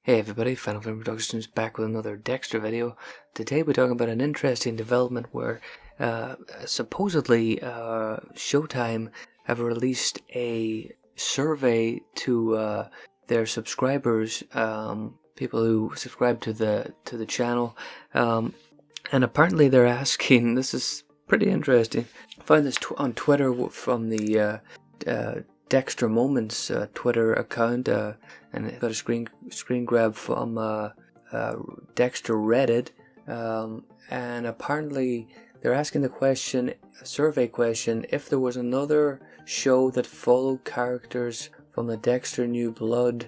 Hey everybody, Final Film Productions back with another Dexter video. Today we're talking about an interesting development where supposedly Showtime have released a survey to their subscribers, people who subscribe to the channel, and apparently they're asking. This is pretty interesting. I found this on Twitter from the Dexter Moments Twitter account, and I got a screen grab from Dexter Reddit, and apparently they're asking the question, a survey question: if there was another show that followed characters from Dexter New Blood,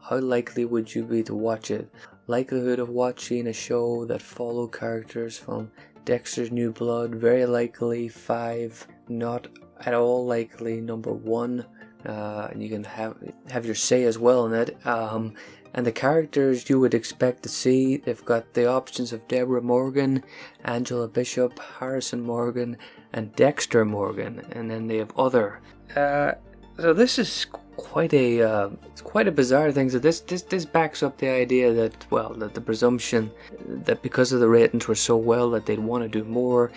how likely would you be to watch it? Likelihood of watching a show that followed characters from Dexter's New Blood: very likely 5, not at all likely number 1, and you can have your say as well in it. And the characters you would expect to see, they've got the options of Deborah Morgan, Angela Bishop, Harrison Morgan, and Dexter Morgan, and then they have other. So this is quite a bizarre thing. So this backs up the idea that, well, that the presumption that because of the ratings were so well that they'd want to do more.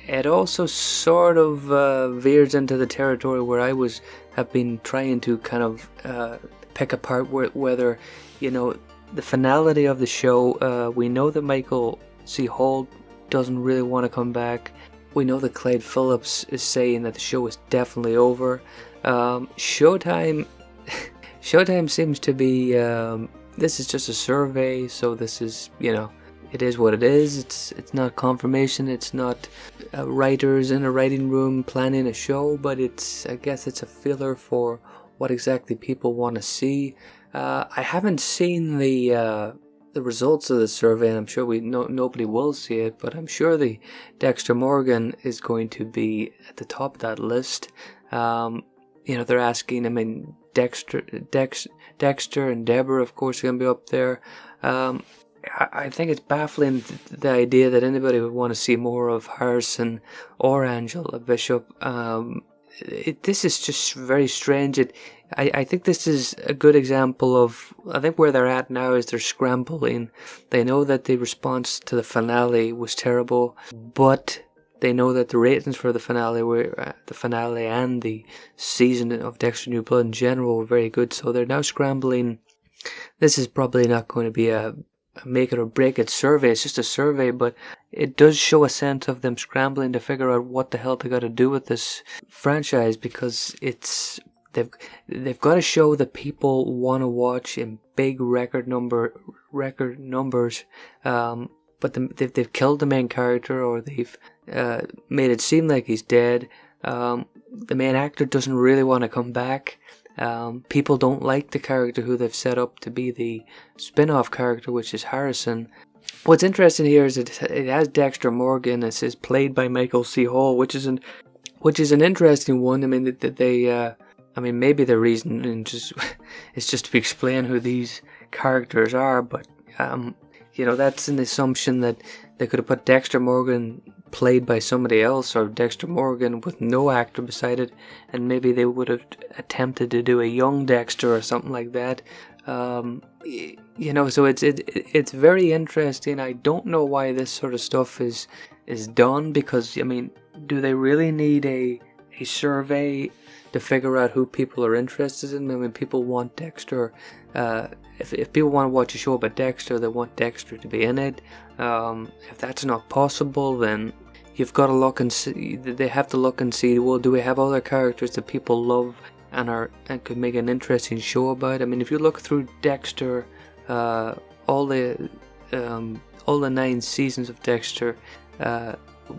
It also sort of veers into the territory where I have been trying to kind of pick apart whether, you know, the finality of the show. We know that Michael C. Hall doesn't really want to come back. We know that Clyde Phillips is saying that the show is definitely over. Showtime seems to be, this is just a survey, so this is, you know, it is what it is. It's not confirmation. It's not writers in a writing room planning a show, but I guess it's a filler for what exactly people want to see. I haven't seen the results of the survey, and I'm sure nobody will see it, but I'm sure the Dexter Morgan is going to be at the top of that list. You know, they're asking. I mean, Dexter and Deborah, of course, are going to be up there. I think it's baffling the idea that anybody would want to see more of Harrison or Angela Bishop. This is just very strange. I think this is a good example of, I think where they're at now is they're scrambling. They know that the response to the finale was terrible, but they know that the ratings for the finale and the season of Dexter New Blood in general were very good, so they're now scrambling. This is probably not going to be a make it or break it survey. It's just a survey, but it does show a sense of them scrambling to figure out what the hell they got to do with this franchise, because they've got a show that people want to watch in big record numbers, but they've killed the main character, or they've made it seem like he's dead. The main actor doesn't really want to come back. People don't like the character who they've set up to be the spin-off character, which is Harrison. What's interesting here is it has Dexter Morgan. It says played by Michael C. Hall, which is an interesting one. I mean, maybe the reason is just to explain who these characters are, but you know, that's an assumption that they could have put Dexter Morgan played by somebody else, or Dexter Morgan with no actor beside it, and maybe they would have attempted to do a young Dexter or something like that. You know, so it's very interesting. I don't know why this sort of stuff is done, because, I mean, do they really need a survey to figure out who people are interested in? I mean, people want Dexter. If people want to watch a show about Dexter, they want Dexter to be in it. If that's not possible, then you've got to look and see. They have to look and see, well, do we have other characters that people love and could make an interesting show about? I mean, if you look through Dexter, all the 9 seasons of Dexter,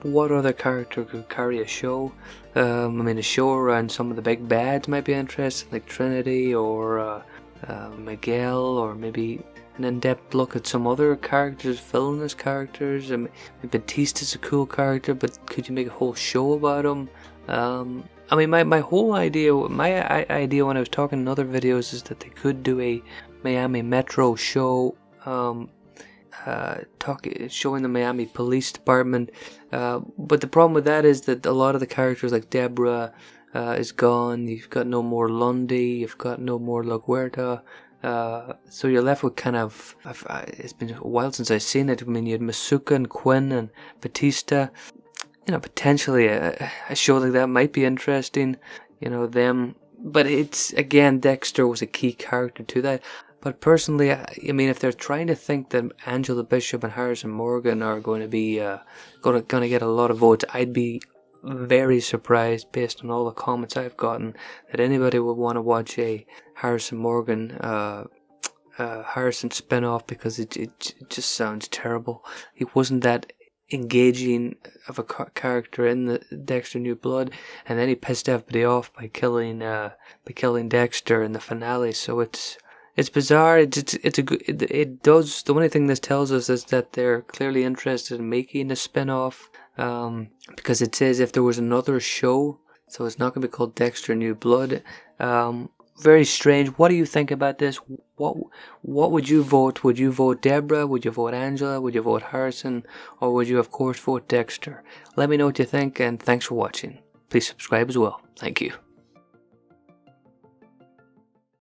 what other character could carry a show? I mean, a show around some of the big bads might be interesting, like Trinity or Miguel, or maybe an in-depth look at some other characters, villainous characters. I mean, Batista is a cool character, but could you make a whole show about him? I mean, my idea when I was talking in other videos is that they could do a Miami Metro show, showing the Miami Police Department. But the problem with that is that a lot of the characters like Deborah, is gone. You've got no more Lundy. You've got no more LaGuerta. So you're left with kind of, it's been a while since I've seen it. I mean, you had Masuka and Quinn and Batista. You know, potentially a show like that might be interesting. You know, them. But it's, again, Dexter was a key character to that. But personally, I mean, if they're trying to think that Angela Bishop and Harrison Morgan are going to be going to get a lot of votes, I'd be very surprised, based on all the comments I've gotten, that anybody would want to watch a Harrison Morgan Harrison spinoff, because it just sounds terrible. He wasn't that engaging of a character in the Dexter New Blood, and then he pissed everybody off by killing Dexter in the finale. So it's bizarre. It does. The only thing this tells us is that they're clearly interested in making a spin-off, because it says if there was another show, so it's not going to be called Dexter New Blood. Very strange. What do you think about this? What would you vote? Would you vote Deborah? Would you vote Angela? Would you vote Harrison? Or would you, of course, vote Dexter? Let me know what you think, and thanks for watching. Please subscribe as well. Thank you.